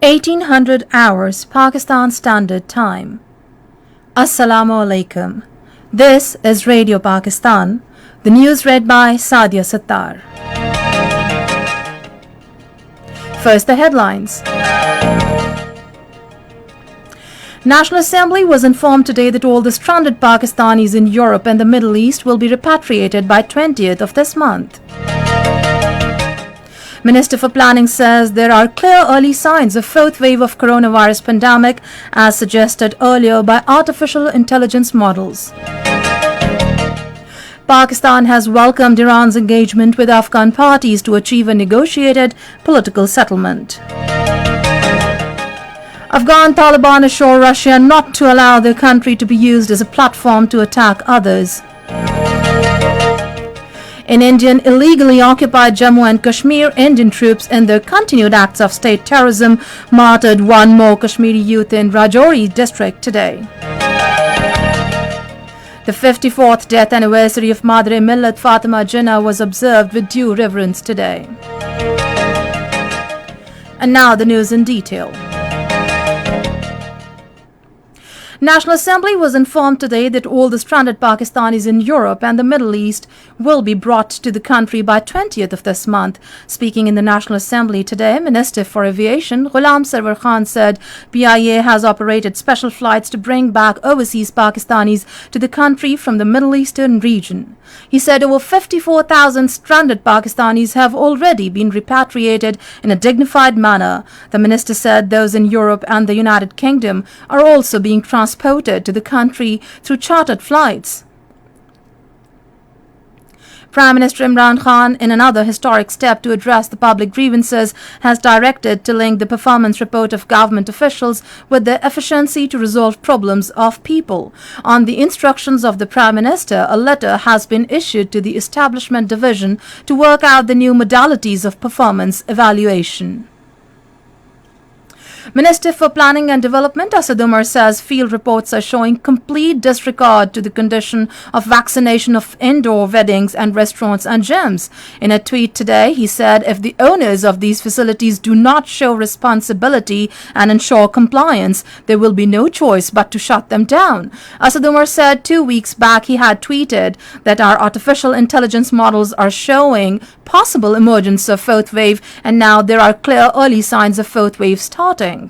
1800 hours Pakistan Standard Time. Assalamu alaikum. This is Radio Pakistan. The news read by Sadia Sattar. First, the headlines. National Assembly was informed today that all the stranded Pakistanis in Europe and the Middle East will be repatriated by 20th of this month. Minister for Planning says there are clear early signs of fourth wave of coronavirus pandemic as suggested earlier by artificial intelligence models. Pakistan has welcomed Iran's engagement with Afghan parties to achieve a negotiated political settlement. Afghan Taliban assure Russia not to allow their country to be used as a platform to attack others. In Indian illegally occupied Jammu and Kashmir, Indian troops in their continued acts of state terrorism martyred one more Kashmiri youth in Rajouri district today. The 54th death anniversary of Madre Millat Fatima Jinnah was observed with due reverence today. And now the news in detail. National Assembly was informed today that all the stranded Pakistanis in Europe and the Middle East will be brought to the country by 20th of this month. Speaking in the National Assembly today, Minister for Aviation Ghulam Sarwar Khan said PIA has operated special flights to bring back overseas Pakistanis to the country from the Middle Eastern region. He said over 54,000 stranded Pakistanis have already been repatriated in a dignified manner. The minister said those in Europe and the United Kingdom are also being transported to the country through chartered flights. Prime Minister Imran Khan, in another historic step to address the public grievances, has directed to link the performance report of government officials with their efficiency to resolve problems of people. On the instructions of the Prime Minister, a letter has been issued to the Establishment Division to work out the new modalities of performance evaluation. Minister for Planning and Development Asad Umar says field reports are showing complete disregard to the condition of vaccination of indoor weddings and restaurants and gyms. In a tweet today, he said if the owners of these facilities do not show responsibility and ensure compliance, there will be no choice but to shut them down. Asad Umar said 2 weeks back he had tweeted that our artificial intelligence models are showing possible emergence of fourth wave, and now there are clear early signs of fourth wave starting.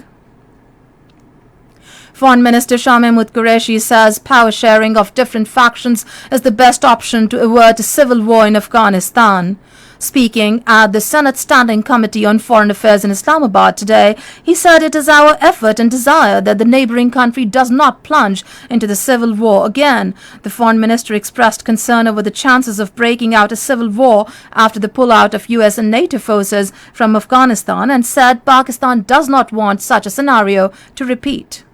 Foreign Minister Shah Mahmood Qureshi says power sharing of different factions is the best option to avert a civil war in Afghanistan. Speaking at the Senate Standing Committee on Foreign Affairs in Islamabad today, he said it is our effort and desire that the neighbouring country does not plunge into the civil war again. The foreign minister expressed concern over the chances of breaking out a civil war after the pullout of US and NATO forces from Afghanistan and said Pakistan does not want such a scenario to repeat.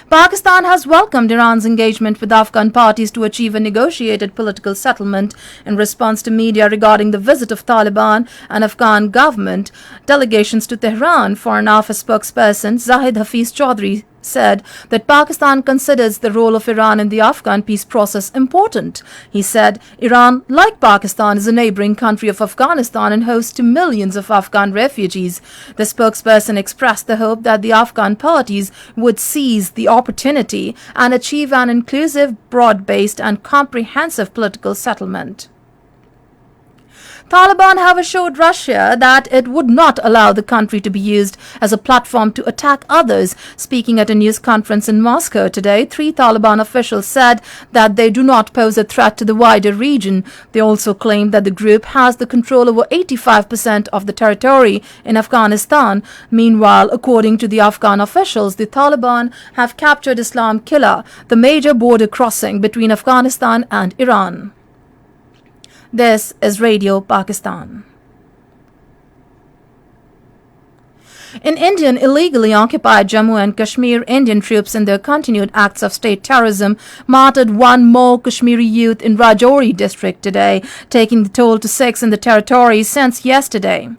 Pakistan has welcomed Iran's engagement with Afghan parties to achieve a negotiated political settlement in response to media regarding the visit of Taliban and Afghan government delegations to Tehran. Foreign Office spokesperson Zahid Hafiz Chaudhry said that Pakistan considers the role of Iran in the Afghan peace process important. He said Iran, like Pakistan, is a neighbouring country of Afghanistan and hosts to millions of Afghan refugees. The spokesperson expressed the hope that the Afghan parties would seize the opportunity and achieve an inclusive, broad-based and comprehensive political settlement. Taliban have assured Russia that it would not allow the country to be used as a platform to attack others. Speaking at a news conference in Moscow today, 3 Taliban officials said that they do not pose a threat to the wider region. They also claimed that the group has the control over 85% of the territory in Afghanistan. Meanwhile, according to the Afghan officials, the Taliban have captured Islam Qilla, the major border crossing between Afghanistan and Iran. This is Radio Pakistan. In Indian illegally occupied Jammu and Kashmir, Indian troops in their continued acts of state terrorism martyred one more Kashmiri youth in Rajouri district today, taking the toll to 6 in the territory since yesterday.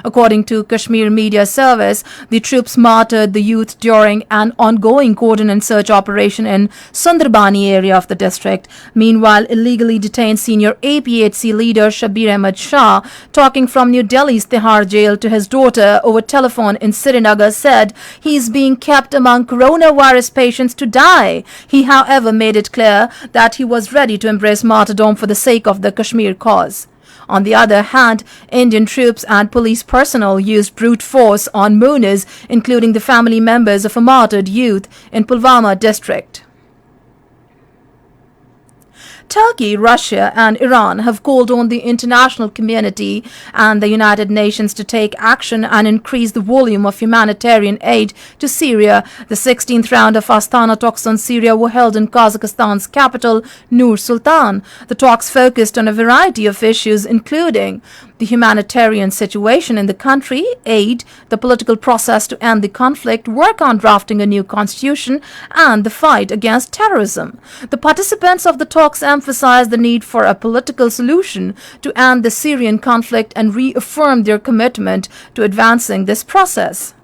According to Kashmir Media Service, the troops martyred the youth during an ongoing coordinated search operation in Sundarbani area of the district. Meanwhile, illegally detained senior APHC leader Shabir Ahmed Shah, talking from New Delhi's Tihar jail to his daughter over telephone in Srinagar, said he is being kept among coronavirus patients to die. He, however, made it clear that he was ready to embrace martyrdom for the sake of the Kashmir cause. On the other hand, Indian troops and police personnel used brute force on mourners, including the family members of a martyred youth in Pulwama district. Turkey, Russia and Iran have called on the international community and the United Nations to take action and increase the volume of humanitarian aid to Syria. The 16th round of Astana talks on Syria were held in Kazakhstan's capital, Nur Sultan. The talks focused on a variety of issues, including the humanitarian situation in the country, aid, the political process to end the conflict, work on drafting a new constitution, and the fight against terrorism. The participants of the talks emphasized the need for a political solution to end the Syrian conflict and reaffirmed their commitment to advancing this process.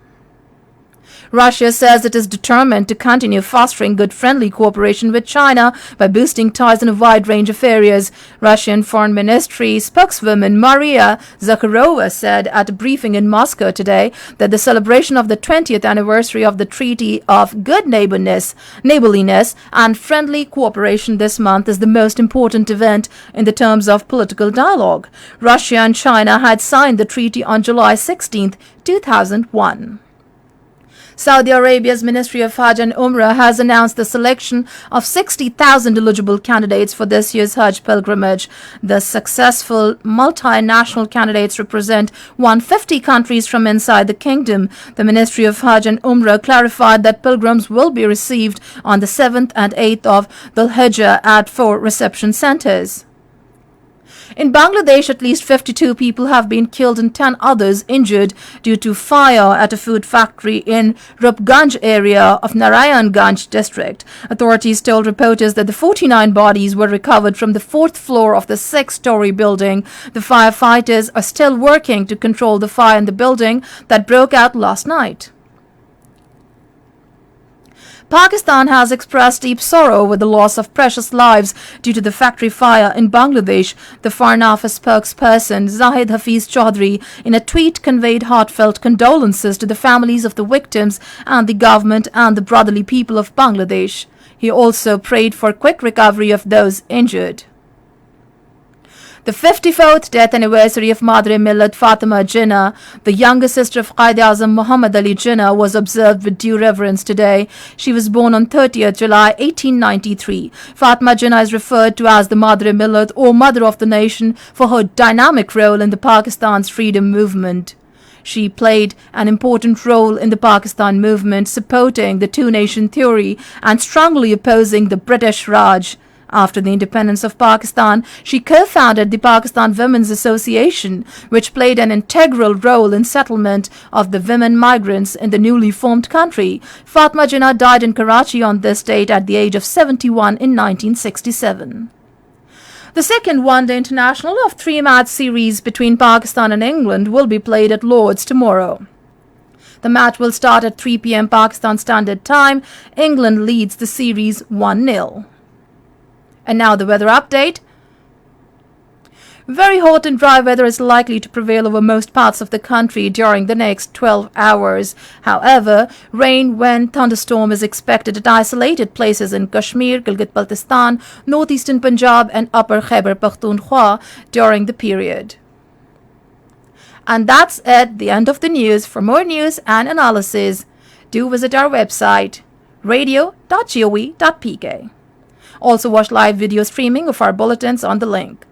Russia says it is determined to continue fostering good friendly cooperation with China by boosting ties in a wide range of areas. Russian Foreign Ministry spokeswoman Maria Zakharova said at a briefing in Moscow today that the celebration of the 20th anniversary of the Treaty of Good Neighborliness and Friendly Cooperation this month is the most important event in the terms of political dialogue. Russia and China had signed the treaty on July 16, 2001. Saudi Arabia's Ministry of Hajj and Umrah has announced the selection of 60,000 eligible candidates for this year's Hajj pilgrimage. The successful multinational candidates represent 150 countries from inside the kingdom. The Ministry of Hajj and Umrah clarified that pilgrims will be received on the 7th and 8th of Dhul Hijjah at 4 reception centers. In Bangladesh, at least 52 people have been killed and 10 others injured due to fire at a food factory in Rupganj area of Narayanganj district. Authorities told reporters that the 49 bodies were recovered from the 4th floor of the 6-story building. The firefighters are still working to control the fire in the building that broke out last night. Pakistan has expressed deep sorrow over the loss of precious lives due to the factory fire in Bangladesh. The Foreign Office spokesperson Zahid Hafiz Chaudhry in a tweet conveyed heartfelt condolences to the families of the victims and the government and the brotherly people of Bangladesh. He also prayed for quick recovery of those injured. The 54th death anniversary of Madre-Millat Fatima Jinnah, the younger sister of Quaid-e-Azam Muhammad Ali Jinnah, was observed with due reverence today. She was born on 30th July 1893. Fatima Jinnah is referred to as the Madre-Millat or Mother of the Nation for her dynamic role in the Pakistan's freedom movement. She played an important role in the Pakistan movement, supporting the two-nation theory and strongly opposing the British Raj. After the independence of Pakistan, she co-founded the Pakistan Women's Association, which played an integral role in settlement of the women migrants in the newly formed country. Fatima Jinnah died in Karachi on this date at the age of 71 in 1967. The second one-day international of 3-match series between Pakistan and England will be played at Lord's tomorrow. The match will start at 3 p.m. Pakistan Standard Time. England leads the series 1-0. And now the weather update. Very hot and dry weather is likely to prevail over most parts of the country during the next 12 hours. However, rain, wind, thunderstorm is expected at isolated places in Kashmir, Gilgit-Baltistan, northeastern Punjab and upper Khyber Pakhtunkhwa during the period. And that's it, the end of the news. For more news and analysis, do visit our website, radio.gov.pk. Also watch live video streaming of our bulletins on the link.